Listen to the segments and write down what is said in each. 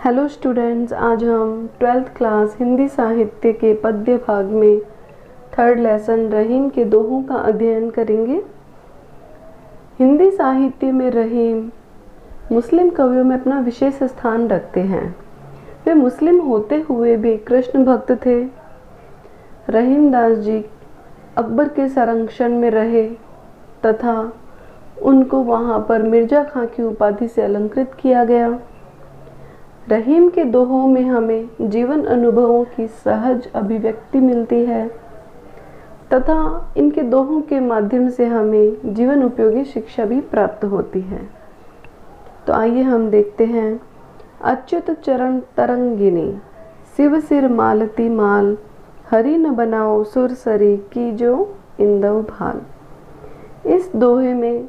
Hello students, आज हम 12th class Hindi साहित्य के पद्य भाग में थर्ड लेसन रहीम के दोहों का अध्ययन करेंगे। हिंदी साहित्य में रहीम मुस्लिम कवियों में अपना विशेष स्थान रखते हैं। वे मुस्लिम होते हुए भी कृष्ण भक्त थे। रहीम दास जी अकबर के संरक्षण में रहे तथा उनको वहाँ पर मिर्जा खां की उपाधि से अलंकृत किया गया। रहीम के दोहों में हमें जीवन अनुभवों की सहज अभिव्यक्ति मिलती है तथा इनके दोहों के माध्यम से हमें जीवन उपयोगी शिक्षा भी प्राप्त होती है। तो आइए हम देखते हैं। अच्युत चरण तरंगिनी, शिव सिर मालती माल, हरि न बनाओ सुरसरी की जो इंदव भाल। इस दोहे में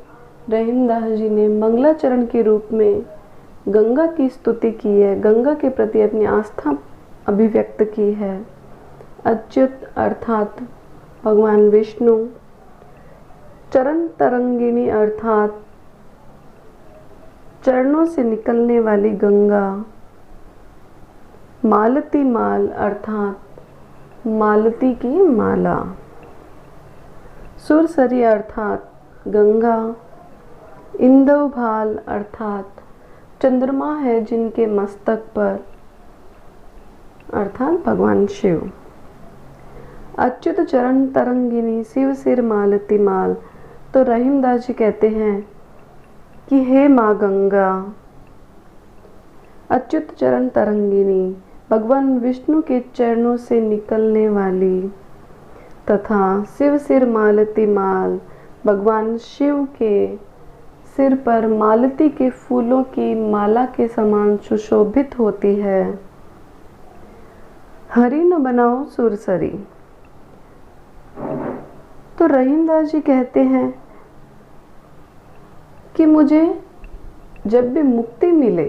रहीम दास जी ने मंगलाचरण के रूप में गंगा की स्तुति की है, गंगा के प्रति अपनी आस्था अभिव्यक्त की है। अच्युत अर्थात भगवान विष्णु, चरण तरंगिनी अर्थात चरणों से निकलने वाली गंगा, मालती माल अर्थात मालती की माला, सुरसरी अर्थात गंगा, इंदव भाल अर्थात चंद्रमा है जिनके मस्तक पर अर्थात भगवान शिव। अच्युत चरण तरंगिनी, शिव सिर मालती माल। तो रहीम दास जी कहते हैं कि हे माँ गंगा, अच्युत चरण तरंगिनी भगवान विष्णु के चरणों से निकलने वाली तथा शिव सिर मालती माल भगवान शिव के सिर पर मालती के फूलों की माला के समान सुशोभित होती है। हरि न बनाओ सुरसरी। तो रहीम दास जी कहते हैं कि मुझे जब भी मुक्ति मिले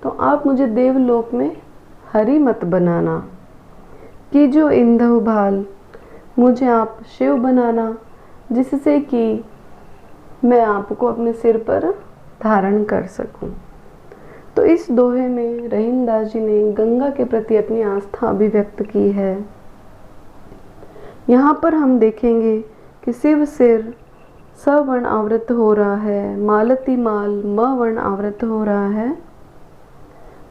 तो आप मुझे देवलोक में हरि मत बनाना, कि जो इंदव भाल मुझे आप शिव बनाना, जिससे कि मैं आपको अपने सिर पर धारण कर सकूं। तो इस दोहे में रहीम दास जी ने गंगा के प्रति अपनी आस्था अभिव्यक्त की है। यहाँ पर हम देखेंगे कि शिव सिर सवर्ण आवृत हो रहा है, मालती माल म वर्ण आवृत हो रहा है।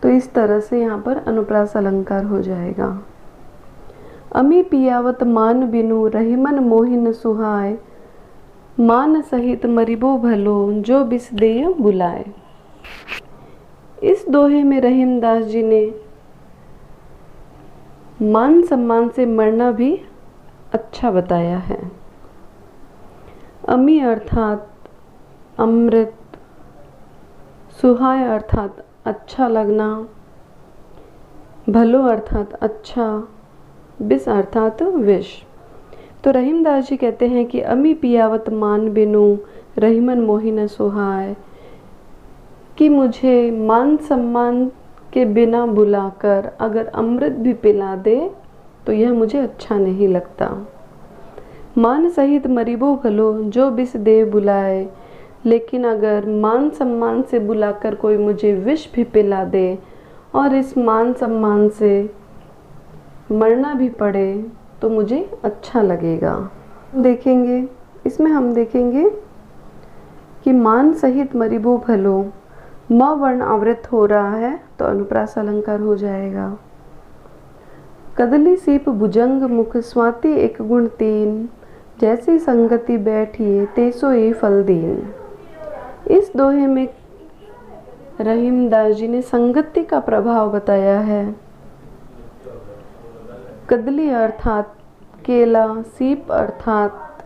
तो इस तरह से यहाँ पर अनुप्रास अलंकार हो जाएगा। अमी पियावत मान बिनु रहीमन मोहिन सुहाय, मान सहित मरिबो भलो जो बिस देय बुलाए। इस दोहे में रहीम दास जी ने मान सम्मान से मरना भी अच्छा बताया है। अमी अर्थात अमृत, सुहाय अर्थात अच्छा लगना, भलो अर्थात अच्छा, बिस अर्थात विष। तो रहीम दास जी कहते हैं कि अमी पियावत मान बिनु रहीमन मोहिन सुहाय, कि मुझे मान सम्मान के बिना बुलाकर अगर अमृत भी पिला दे तो यह मुझे अच्छा नहीं लगता। मान सहित मरिबो भलो जो बिस दे बुलाए, लेकिन अगर मान सम्मान से बुलाकर कोई मुझे विष भी पिला दे और इस मान सम्मान से मरना भी पड़े तो मुझे अच्छा लगेगा। देखेंगे इसमें हम देखेंगे कि मान सहित मरिबो भलो, म वर्ण आवृत हो रहा है तो अनुप्रास अलंकार हो जाएगा। कदली सीप भुजंग मुख स्वाति एक गुण तीन, जैसी संगति बैठिए तेसो ये फल दीन। इस दोहे में रहीम दास जी ने संगति का प्रभाव बताया है। कदली अर्थात केला, सीप अर्थात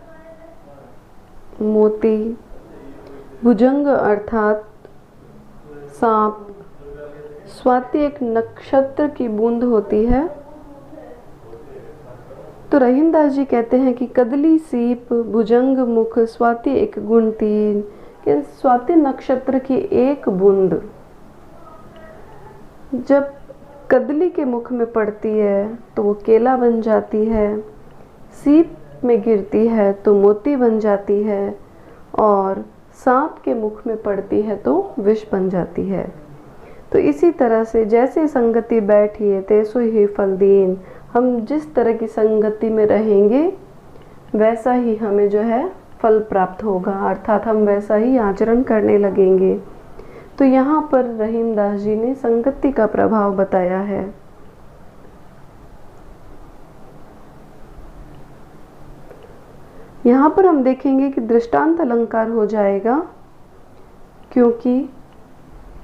मोती, भुजंग अर्थात सांप, स्वाति एक नक्षत्र की बूंद होती है। तो रहीम दास जी कहते हैं कि कदली सीप भुजंग मुख स्वाति एक गुण तीन, कि स्वाति नक्षत्र की एक बूंद जब कदली के मुख में पड़ती है तो वो केला बन जाती है, सीप में गिरती है तो मोती बन जाती है और सांप के मुख में पड़ती है तो विष बन जाती है। तो इसी तरह से जैसे संगति बैठिए तैसो ही फल दीन, हम जिस तरह की संगति में रहेंगे वैसा ही हमें जो है फल प्राप्त होगा, अर्थात हम वैसा ही आचरण करने लगेंगे। तो यहाँ पर रहीमदास जी ने संगति का प्रभाव बताया है। यहाँ पर हम देखेंगे कि दृष्टांत अलंकार हो जाएगा, क्योंकि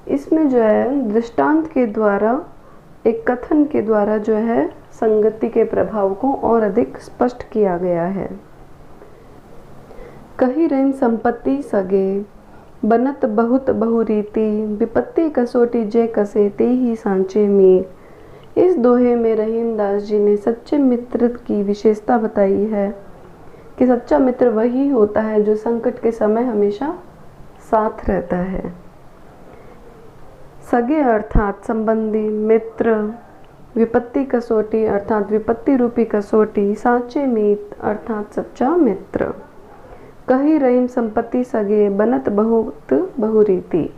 इसमें जो है दृष्टांत के द्वारा, एक कथन के द्वारा जो है संगति के प्रभाव को और अधिक स्पष्ट किया गया है। कही रहीम संपत्ति सगे, बनत बहुत बहुरीति, विपत्ति कसोटी जय कसे ते ही सांचे मीर। इस दोहे में रहीमदास जी ने सच्चे मित्र की विशेषता बताई है कि सच्चा मित्र वही होता है जो संकट के समय हमेशा साथ रहता है। सगे अर्थात संबंधी, मित्र, विपत्ति कसोटी अर्थात विपत्ति रूपी कसोटी, सांचे मीत अर्थात सच्चा मित्र। कही रहीम संपत्ति सगे, बनत बहुत बहुरीति।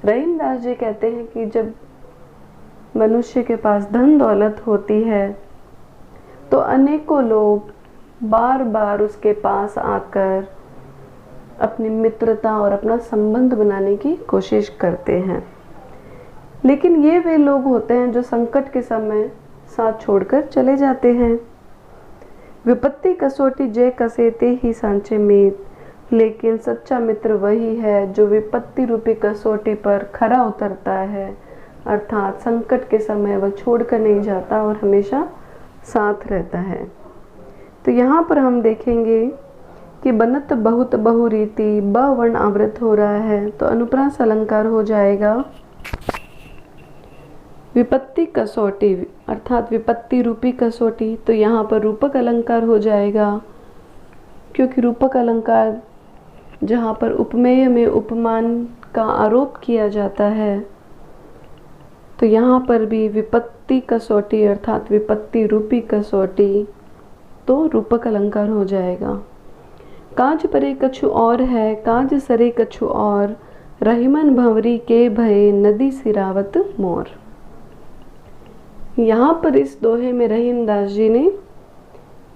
रहीमदास जी कहते हैं कि जब मनुष्य के पास धन दौलत होती है तो अनेकों लोग बार बार उसके पास आकर अपनी मित्रता और अपना संबंध बनाने की कोशिश करते हैं, लेकिन ये वे लोग होते हैं जो संकट के समय साथ छोड़कर चले जाते हैं। विपत्ति कसोटी जय कसेते ही सांचे मीत, लेकिन सच्चा मित्र वही है जो विपत्ति रूपी कसौटी पर खरा उतरता है, अर्थात संकट के समय वह छोड़कर नहीं जाता और हमेशा साथ रहता है। तो यहाँ पर हम देखेंगे कि बनत बहुत बहुरीति, ब वर्ण आवृत हो रहा है तो अनुप्रास अलंकार हो जाएगा। विपत्ति कसौटी अर्थात विपत्ति रूपी कसौटी, तो यहाँ पर रूपक अलंकार हो जाएगा, क्योंकि रूपक अलंकार जहाँ पर उपमेय में उपमान का आरोप किया जाता है, तो यहाँ पर भी विपत्ति कसौटी अर्थात विपत्ति रूपी कसौटी, तो रूपक अलंकार हो जाएगा। काज परे कछु और है, काज सरे कछु और, रहीमन भंवरी के भये नदी सिरावत मोर। यहाँ पर इस दोहे में रहीमदास जी ने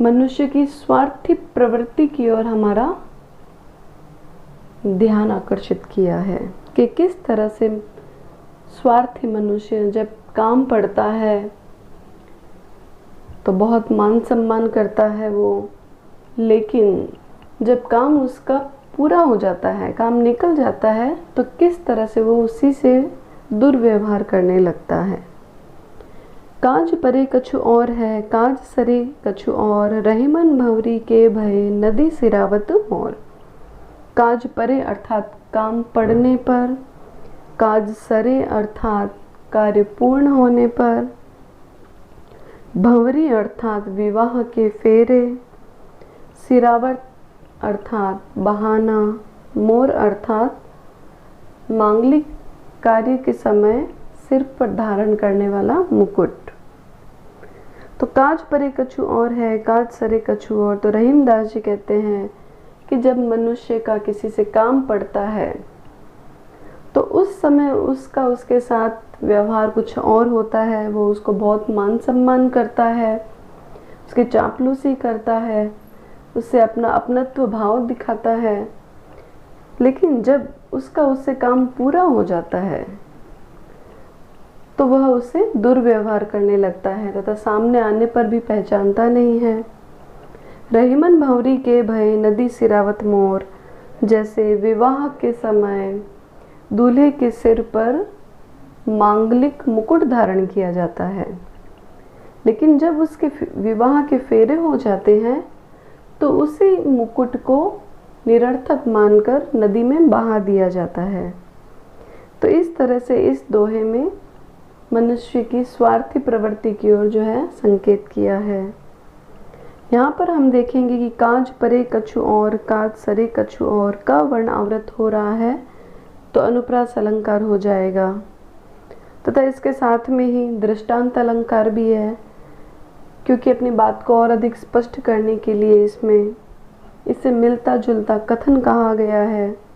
मनुष्य की स्वार्थी प्रवृत्ति की ओर हमारा ध्यान आकर्षित किया है कि किस तरह से स्वार्थी मनुष्य जब काम पड़ता है तो बहुत मान सम्मान करता है वो, लेकिन जब काम उसका पूरा हो जाता है, काम निकल जाता है, तो किस तरह से वो उसी से दुर्व्यवहार करने लगता है। काज परे कछु और है, काज सरे कछु और, रहीमन भंवरी के भये नदी सिरावत मोर। काज परे अर्थात काम पड़ने पर, काज सरे अर्थात कार्य पूर्ण होने पर, भंवरी अर्थात विवाह के फेरे, सिरावत अर्थात बहाना, मोर अर्थात मांगलिक कार्य के समय सिर पर धारण करने वाला मुकुट। तो काज परे कछु और है, काज सरे कछु और, तो रहीमदास जी कहते हैं कि जब मनुष्य का किसी से काम पड़ता है तो उस समय उसका उसके साथ व्यवहार कुछ और होता है, वो उसको बहुत मान सम्मान करता है, उसकी चापलूसी करता है, उससे अपना अपनत्व भाव दिखाता है, लेकिन जब उसका उससे काम पूरा हो जाता है तो वह उससे दुर्व्यवहार करने लगता है तथा सामने आने पर भी पहचानता नहीं है। रहीमन भंवरी के भय नदी सिरावत मोर, जैसे विवाह के समय दूल्हे के सिर पर मांगलिक मुकुट धारण किया जाता है, लेकिन जब उसके विवाह के फेरे हो जाते हैं तो उसी मुकुट को निरर्थक मानकर नदी में बहा दिया जाता है। तो इस तरह से इस दोहे में मनुष्य की स्वार्थी प्रवृत्ति की ओर जो है संकेत किया है। यहाँ पर हम देखेंगे कि काज परे कछु और, काज सरे कछु और, का वर्ण आवृत हो रहा है तो अनुप्रास अलंकार हो जाएगा, तथा इसके साथ में ही दृष्टांत अलंकार भी है, क्योंकि अपनी बात को और अधिक स्पष्ट करने के लिए इसमें इससे मिलता जुलता कथन कहा गया है।